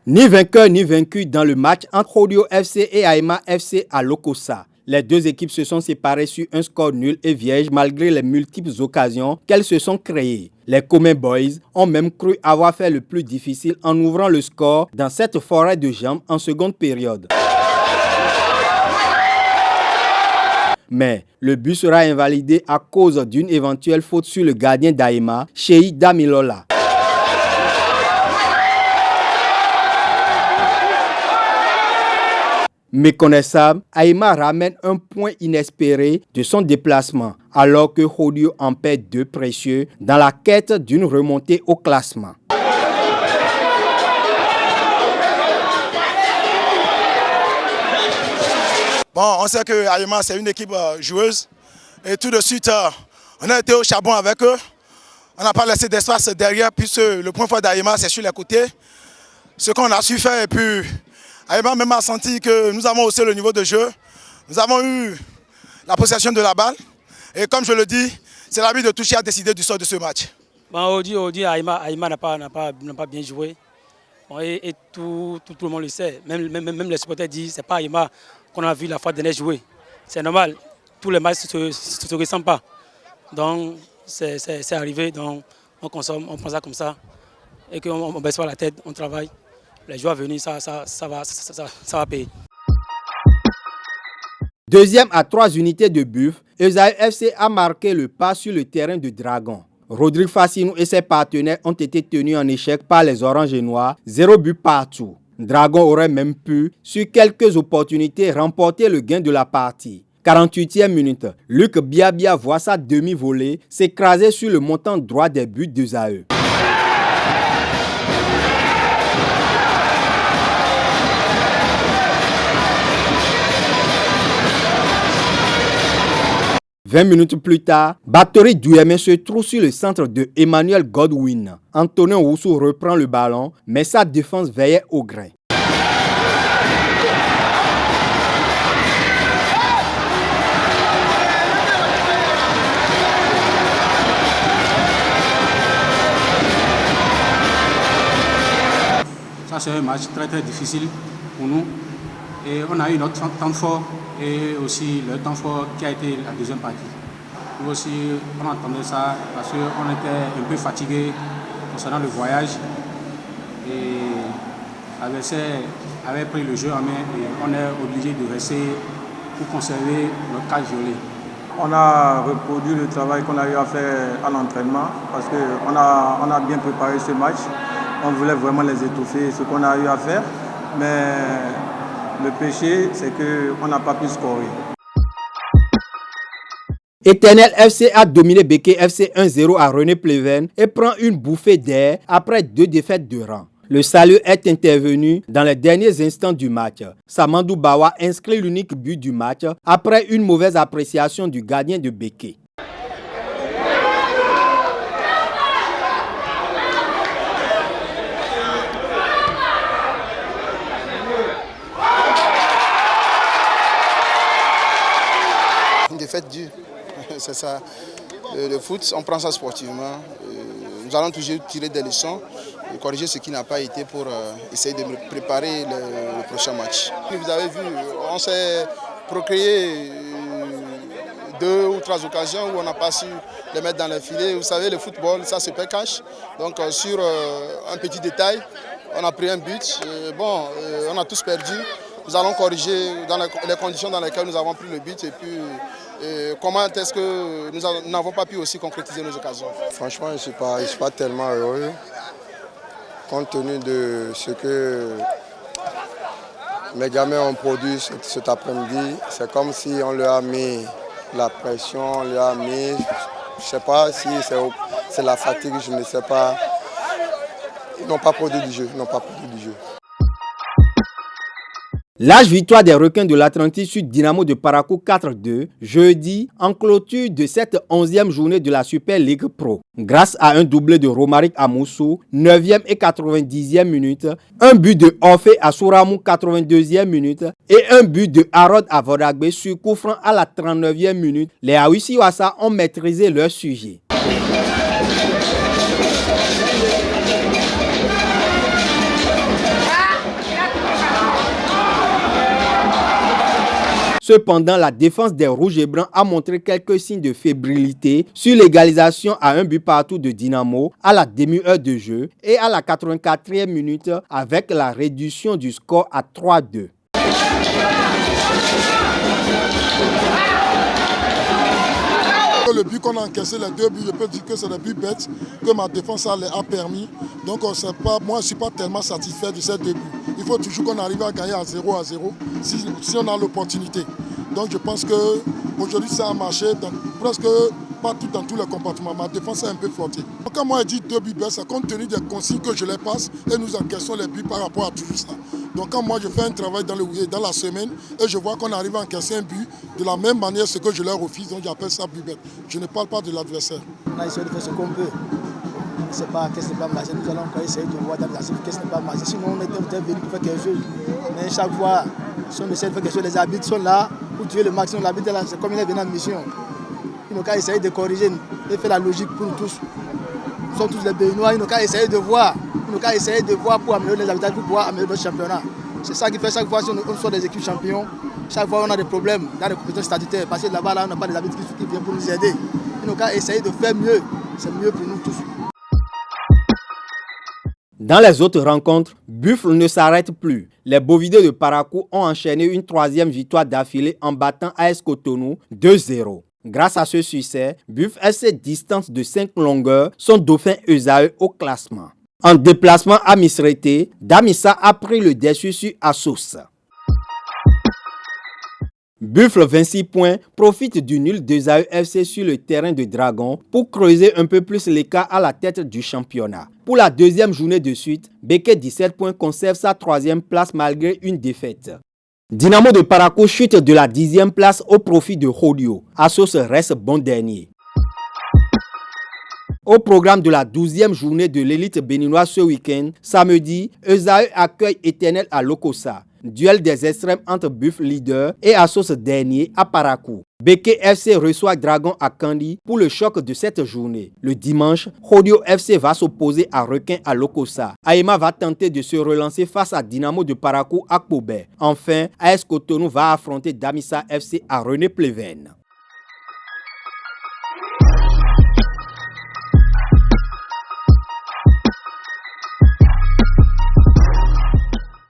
Ni vainqueur ni vaincu dans le match entre Rodeo FC et Aïma FC à Lokossa. Les deux équipes se sont séparées sur un score nul et vierge malgré les multiples occasions qu'elles se sont créées. Les Comé Boys ont même cru avoir fait le plus difficile en ouvrant le score dans cette forêt de jambes en seconde période. Mais le but sera invalidé à cause d'une éventuelle faute sur le gardien d'Aïma, Cheikh Damilola. Méconnaissable, Aïma ramène un point inespéré de son déplacement, alors que Rodeo en perd deux précieux dans la quête d'une remontée au classement. Bon, on sait que Aïma c'est une équipe joueuse et tout de suite on a été au charbon avec eux. On n'a pas laissé d'espace derrière puisque le point fort d'Aïma c'est sur les côtés. Ce qu'on a su faire et puis Aïma même a senti que nous avons haussé le niveau de jeu. Nous avons eu la possession de la balle. Et comme je le dis, c'est l'arbitre de touche qui a décidé du sort de ce match. Bon, aujourd'hui, Aïma n'a pas bien joué. Bon, et tout le monde le sait. Même les supporters disent que ce n'est pas Aïma qu'on a vu la fois dernière jouer. C'est normal. Tous les matchs ne se ressemblent pas. Donc, c'est arrivé. Donc, on consomme, on prend ça comme ça. Et qu'on ne baisse pas la tête, on travaille. Les joueurs venus, ça va payer. Deuxième à 3 unités de buff, Esaïe FC a marqué le pas sur le terrain de Dragon. Rodrigue Fassinou et ses partenaires ont été tenus en échec par les Oranges et Noirs, 0 but partout. Dragon aurait même pu, sur quelques opportunités, remporter le gain de la partie. 48e minute, Luc Biabia voit sa demi-volée s'écraser sur le montant droit des buts d'Esaïe. « 20 minutes plus tard, Battery Douyemé se trouve sur le centre de Emmanuel Godwin. Antonin Oussou reprend le ballon, mais sa défense veillait au grain. Ça, c'est un match très difficile pour nous. Et on a eu notre temps fort et aussi le temps fort qui a été la deuxième partie. Nous aussi, on attendait ça parce qu'on était un peu fatigué concernant le voyage. Et l'adversaire avait pris le jeu en main et on est obligé de rester pour conserver notre cage violet. On a reproduit le travail qu'on a eu à faire à l'entraînement parce qu'on a bien préparé ce match. On voulait vraiment les étouffer, ce qu'on a eu à faire. Mais le péché, c'est qu'on n'a pas pu scorer. Éternel FC a dominé Béké FC 1-0 à René Pleven et prend une bouffée d'air après 2 défaites de rang. Le salut est intervenu dans les derniers instants du match. Samandou Bawa inscrit l'unique but du match après une mauvaise appréciation du gardien de Béké. Une défaite dure, c'est ça. Le foot, on prend ça sportivement. Nous allons toujours tirer des leçons et corriger ce qui n'a pas été pour essayer de préparer le prochain match. Vous avez vu, on s'est procréé 2 ou 3 occasions où on n'a pas su les mettre dans les filets. Vous savez, le football, ça se perd cash. Donc sur un petit détail, on a pris un but. Bon, on a tous perdu. Nous allons corriger dans les conditions dans lesquelles nous avons pris le but et puis comment est-ce que nous n'avons pas pu aussi concrétiser nos occasions. Franchement, je ne suis pas tellement heureux compte tenu de ce que mes gamins ont produit cet après-midi. C'est comme si on leur a mis la pression, on leur a mis, je ne sais pas si c'est la fatigue, je ne sais pas. Ils n'ont pas produit du jeu, Large victoire des requins de l'Atlantique sur Dynamo de Parakou 4-2, jeudi, en clôture de cette 11e journée de la Super League Pro. Grâce à un doublé de Romaric Amoussou, 9e et 90e minute, un but de Orphée à Souramou 82e minute et un but de Harod à Vodagbe sur coup franc à la 39e minute, les Awisiwasa ont maîtrisé leur sujet. Cependant, la défense des Rouges et Blancs a montré quelques signes de fébrilité sur l'égalisation à un but partout de Dynamo à la demi-heure de jeu et à la 84e minute avec la réduction du score à 3-2. Le but qu'on a encaissé, les 2 buts, je peux dire que c'est des buts bêtes que ma défense a permis. Donc moi, je ne suis pas tellement satisfait de ces 2 buts. Il faut toujours qu'on arrive à gagner à 0 si on a l'opportunité. Donc je pense qu'aujourd'hui ça a marché dans presque partout dans tous les compartiments. Ma défense est un peu flottée. Quand moi je dis 2 buts bêtes, c'est compte tenu des consignes que je les passe et nous encaissons les buts par rapport à tout ça. Donc quand moi je fais un travail dans la semaine et je vois qu'on arrive à encaisser un but, de la même manière ce que je leur refuse, donc j'appelle ça but bête. Je ne parle pas de l'adversaire. On a essayé de faire ce qu'on peut. Ce n'est pas qu'est-ce qui n'est pas marché. Nous allons encore essayer de voir dans la qu'est-ce qui n'est pas marché. Sinon on était venu pour faire quelque chose. Mais chaque fois, si on essaie de faire quelque chose, les arbitres sont là pour tuer le maximum. L'arbitre est là, c'est comme il est venu en mission. Ils n'ont qu'à essayer de corriger et faire la logique pour nous tous. Nous sommes tous les Béninois, ils n'ont qu'à essayer de voir. Ils n'ont qu'à essayer de voir pour améliorer les arbitrages, pour pouvoir améliorer notre championnat. C'est ça qui fait chaque fois si on soit des équipes champions, chaque fois on a des problèmes dans les compétences statutaires. Parce que là-bas, là, on n'a pas des arbitres qui viennent pour nous aider. Ils n'ont qu'à essayer de faire mieux. C'est mieux pour nous tous. Dans les autres rencontres, Buffle ne s'arrête plus. Les Bovidés de Parakou ont enchaîné une 3e victoire d'affilée en battant AS Cotonou 2-0. Grâce à ce succès, Buffle a cette distance de 5 longueurs, son dauphin Esaü au classement. En déplacement à Misrete, Damissa a pris le dessus sur Assos. Buffle 26 points profite du nul d'Esaü FC sur le terrain de Dragon pour creuser un peu plus l'écart à la tête du championnat. Pour la 2e journée de suite, Beke 17 points conserve sa 3e place malgré une défaite. Dynamo de Parakou chute de la 10e place au profit de Hodio. Assos reste bon dernier. Au programme de la 12e journée de l'élite béninoise ce week-end, samedi, Esaü accueille Éternel à Lokossa. Duel des extrêmes entre Buffle leader et Assos dernier à Parakou. Beke FC reçoit Dragon à Kandi pour le choc de cette journée. Le dimanche, Hodio FC va s'opposer à Requin à Lokossa. Aïma va tenter de se relancer face à Dynamo de Parakou à Kobe. Enfin, AS Cotonou va affronter Damissa FC à René Pleven.